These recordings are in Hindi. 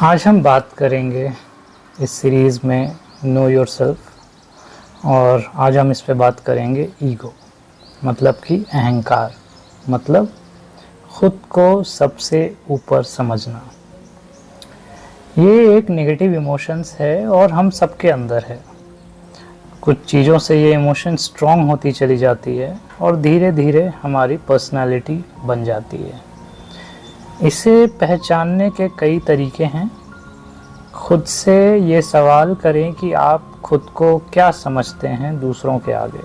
आज हम बात करेंगे इस सीरीज़ में नो योरसेल्फ। और आज हम इस पे बात करेंगे ईगो, मतलब कि अहंकार, मतलब ख़ुद को सबसे ऊपर समझना। ये एक नेगेटिव इमोशंस है और हम सबके अंदर है। कुछ चीज़ों से ये इमोशन स्ट्रॉन्ग होती चली जाती है और धीरे धीरे हमारी पर्सनालिटी बन जाती है। इसे पहचानने के कई तरीके हैं। खुद से ये सवाल करें कि आप खुद को क्या समझते हैं दूसरों के आगे।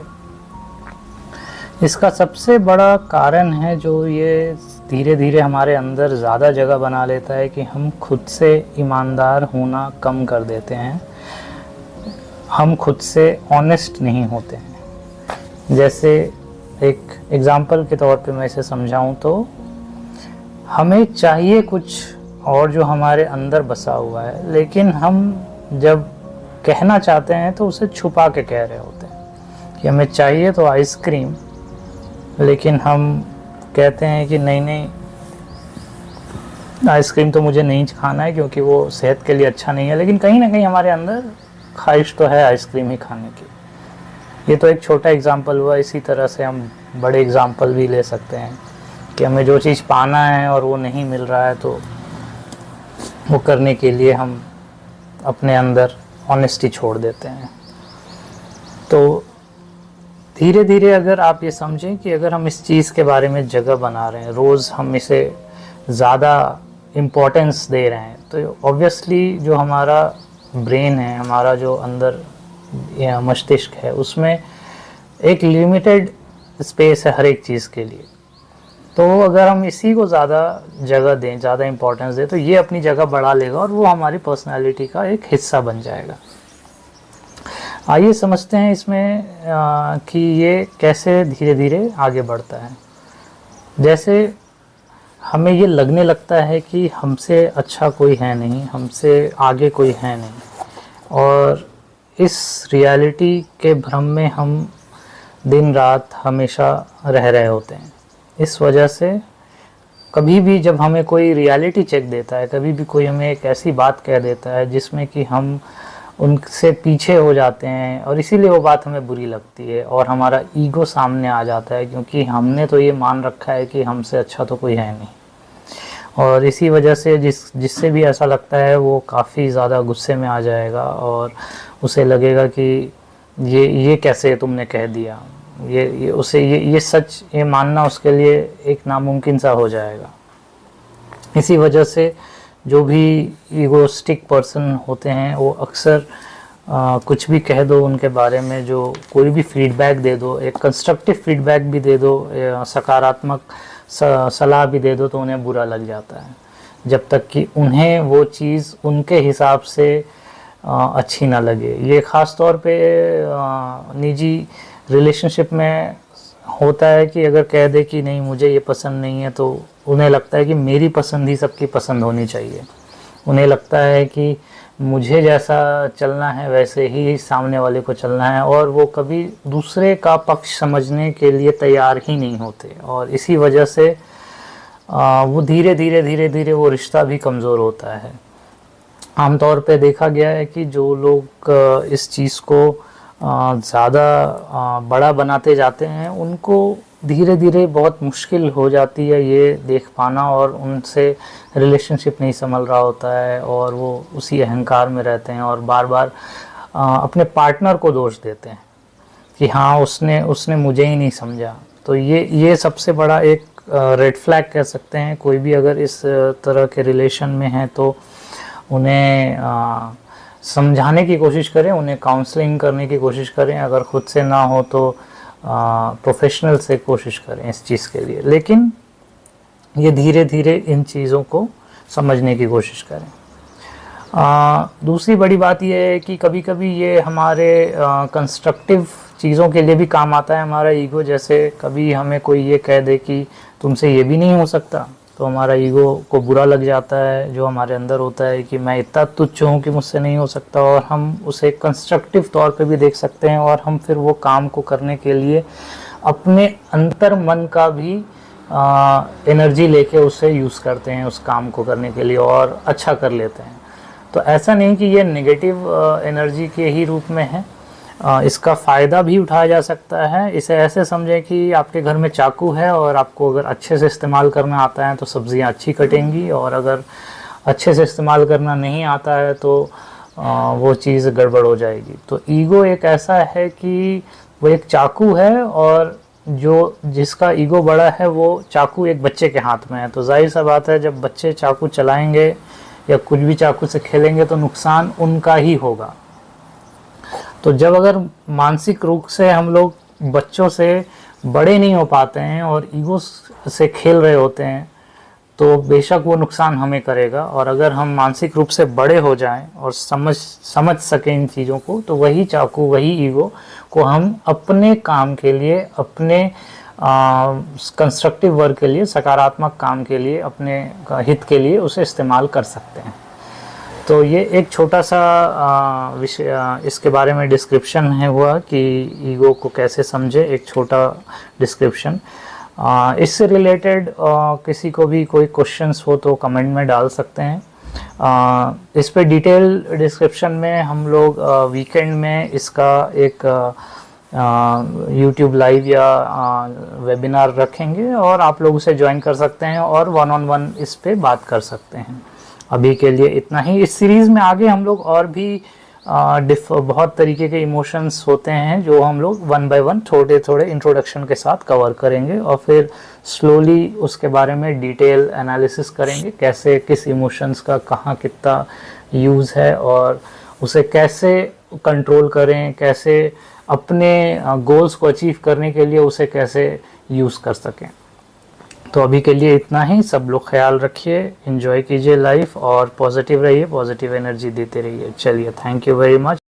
इसका सबसे बड़ा कारण है जो ये धीरे धीरे हमारे अंदर ज़्यादा जगह बना लेता है कि हम खुद से ईमानदार होना कम कर देते हैं। हम खुद से ऑनेस्ट नहीं होते हैं। जैसे एक एग्ज़ाम्पल के तौर पे मैं इसे समझाऊं तो हमें चाहिए कुछ और जो हमारे अंदर बसा हुआ है, लेकिन हम जब कहना चाहते हैं तो उसे छुपा के कह रहे होते हैं कि हमें चाहिए तो आइसक्रीम, लेकिन हम कहते हैं कि नहीं आइसक्रीम तो मुझे नहीं खाना है क्योंकि वो सेहत के लिए अच्छा नहीं है। लेकिन कहीं ना कहीं हमारे अंदर ख्वाहिश तो है आइसक्रीम ही खाने की। ये तो एक छोटा एग्जाम्पल हुआ। इसी तरह से हम बड़े एग्जाम्पल भी ले सकते हैं कि हमें जो चीज़ पाना है और वो नहीं मिल रहा है तो वो करने के लिए हम अपने अंदर ऑनेस्टी छोड़ देते हैं। तो धीरे धीरे अगर आप ये समझें कि अगर हम इस चीज़ के बारे में जगह बना रहे हैं, रोज़ हम इसे ज़्यादा इम्पोर्टेंस दे रहे हैं, तो ऑब्वियसली जो हमारा ब्रेन है, हमारा जो अंदर या मस्तिष्क है, उसमें एक लिमिटेड स्पेस है हर एक चीज़ के लिए। तो अगर हम इसी को ज़्यादा जगह दें, ज़्यादा इम्पोर्टेंस दें, तो ये अपनी जगह बढ़ा लेगा और वो हमारी पर्सनालिटी का एक हिस्सा बन जाएगा। आइए समझते हैं इसमें कि ये कैसे धीरे धीरे आगे बढ़ता है। जैसे हमें ये लगने लगता है कि हमसे अच्छा कोई है नहीं, हमसे आगे कोई है नहीं, और इस रियलिटी के भ्रम में हम दिन रात हमेशा रह रहे होते हैं। इस वजह से कभी भी जब हमें कोई रियलिटी चेक देता है, कभी भी कोई हमें एक ऐसी बात कह देता है जिसमें कि हम उनसे पीछे हो जाते हैं और इसीलिए वो बात हमें बुरी लगती है और हमारा ईगो सामने आ जाता है, क्योंकि हमने तो ये मान रखा है कि हमसे अच्छा तो कोई है नहीं। और इसी वजह से जिससे भी ऐसा लगता है वो काफ़ी ज़्यादा गुस्से में आ जाएगा और उसे लगेगा कि ये कैसे तुमने कह दिया, ये सच ये मानना उसके लिए एक नामुमकिन सा हो जाएगा। इसी वजह से जो भी ईगोस्टिक पर्सन होते हैं वो अक्सर कुछ भी कह दो उनके बारे में, जो कोई भी फीडबैक दे दो, एक कंस्ट्रक्टिव फीडबैक भी दे दो, सकारात्मक सलाह भी दे दो, तो उन्हें बुरा लग जाता है, जब तक कि उन्हें वो चीज़ उनके हिसाब से अच्छी ना लगे। ये ख़ास तौर पे निजी रिलेशनशिप में होता है कि अगर कह दे कि नहीं मुझे ये पसंद नहीं है, तो उन्हें लगता है कि मेरी पसंद ही सबकी पसंद होनी चाहिए। उन्हें लगता है कि मुझे जैसा चलना है वैसे ही सामने वाले को चलना है, और वो कभी दूसरे का पक्ष समझने के लिए तैयार ही नहीं होते। और इसी वजह से वो धीरे धीरे वो रिश्ता भी कमज़ोर होता है। आमतौर पे देखा गया है कि जो लोग इस चीज़ को ज़्यादा बड़ा बनाते जाते हैं, उनको धीरे धीरे बहुत मुश्किल हो जाती है ये देख पाना, और उनसे रिलेशनशिप नहीं संभल रहा होता है और वो उसी अहंकार में रहते हैं और बार बार अपने पार्टनर को दोष देते हैं कि हाँ उसने मुझे ही नहीं समझा। तो ये सबसे बड़ा एक रेड फ्लैग कह सकते हैं। कोई भी अगर इस तरह के रिलेशन में है तो उन्हें समझाने की कोशिश करें, उन्हें काउंसलिंग करने की कोशिश करें। अगर खुद से ना हो तो प्रोफेशनल से कोशिश करें इस चीज़ के लिए। लेकिन ये धीरे धीरे इन चीज़ों को समझने की कोशिश करें। दूसरी बड़ी बात यह है कि कभी कभी ये हमारे कंस्ट्रक्टिव चीज़ों के लिए भी काम आता है, हमारा ईगो। जैसे कभी हमें कोई ये कह दे कि तुमसे ये भी नहीं हो सकता, तो हमारा ईगो को बुरा लग जाता है, जो हमारे अंदर होता है कि मैं इतना तुच्छ हूँ कि मुझसे नहीं हो सकता, और हम उसे कंस्ट्रक्टिव तौर पे भी देख सकते हैं। और हम फिर वो काम को करने के लिए अपने अंतर मन का भी एनर्जी लेके उसे यूज़ करते हैं उस काम को करने के लिए और अच्छा कर लेते हैं। तो ऐसा नहीं कि ये नेगेटिव एनर्जी के ही रूप में है, इसका फ़ायदा भी उठाया जा सकता है। इसे ऐसे समझें कि आपके घर में चाकू है और आपको अगर अच्छे से इस्तेमाल करना आता है तो सब्ज़ियाँ अच्छी कटेंगी, और अगर अच्छे से इस्तेमाल करना नहीं आता है तो वो चीज़ गड़बड़ हो जाएगी। तो ईगो एक ऐसा है कि वो एक चाकू है, और जो जिसका ईगो बड़ा है वो चाकू एक बच्चे के हाथ में है। तो जाहिर सा बात है, जब बच्चे चाकू चलाएंगे या कुछ भी चाकू से खेलेंगे तो नुकसान उनका ही होगा। तो जब अगर मानसिक रूप से हम लोग बच्चों से बड़े नहीं हो पाते हैं और ईगो से खेल रहे होते हैं तो बेशक वो नुकसान हमें करेगा। और अगर हम मानसिक रूप से बड़े हो जाएं और समझ सकें इन चीज़ों को, तो वही चाकू, वही ईगो को हम अपने काम के लिए, अपने कंस्ट्रक्टिव वर्क के लिए, सकारात्मक काम के लिए, अपने हित के लिए उसे इस्तेमाल कर सकते हैं। तो ये एक छोटा सा विषय, इसके बारे में डिस्क्रिप्शन है हुआ कि ईगो को कैसे समझे, एक छोटा डिस्क्रिप्शन। इससे रिलेटेड किसी को भी कोई क्वेश्चंस हो तो कमेंट में डाल सकते हैं। इस पे डिटेल डिस्क्रिप्शन में हम लोग वीकेंड में इसका एक यूट्यूब लाइव या वेबिनार रखेंगे और आप लोग उसे ज्वाइन कर सकते हैं और 1-on-1 इस पे बात कर सकते हैं। अभी के लिए इतना ही। इस सीरीज़ में आगे हम लोग और भी बहुत तरीके के इमोशंस होते हैं जो हम लोग 1 by 1 थोड़े थोड़े इंट्रोडक्शन के साथ कवर करेंगे, और फिर स्लोली उसके बारे में डिटेल एनालिसिस करेंगे, कैसे किस इमोशंस का कहाँ कितना यूज़ है और उसे कैसे कंट्रोल करें, कैसे अपने गोल्स को अचीव करने के लिए उसे कैसे यूज़ कर सकें। तो अभी के लिए इतना ही। सब लोग ख्याल रखिए, एंजॉय कीजिए लाइफ और पॉजिटिव रहिए, पॉजिटिव एनर्जी देते रहिए। चलिए, थैंक यू वेरी मच।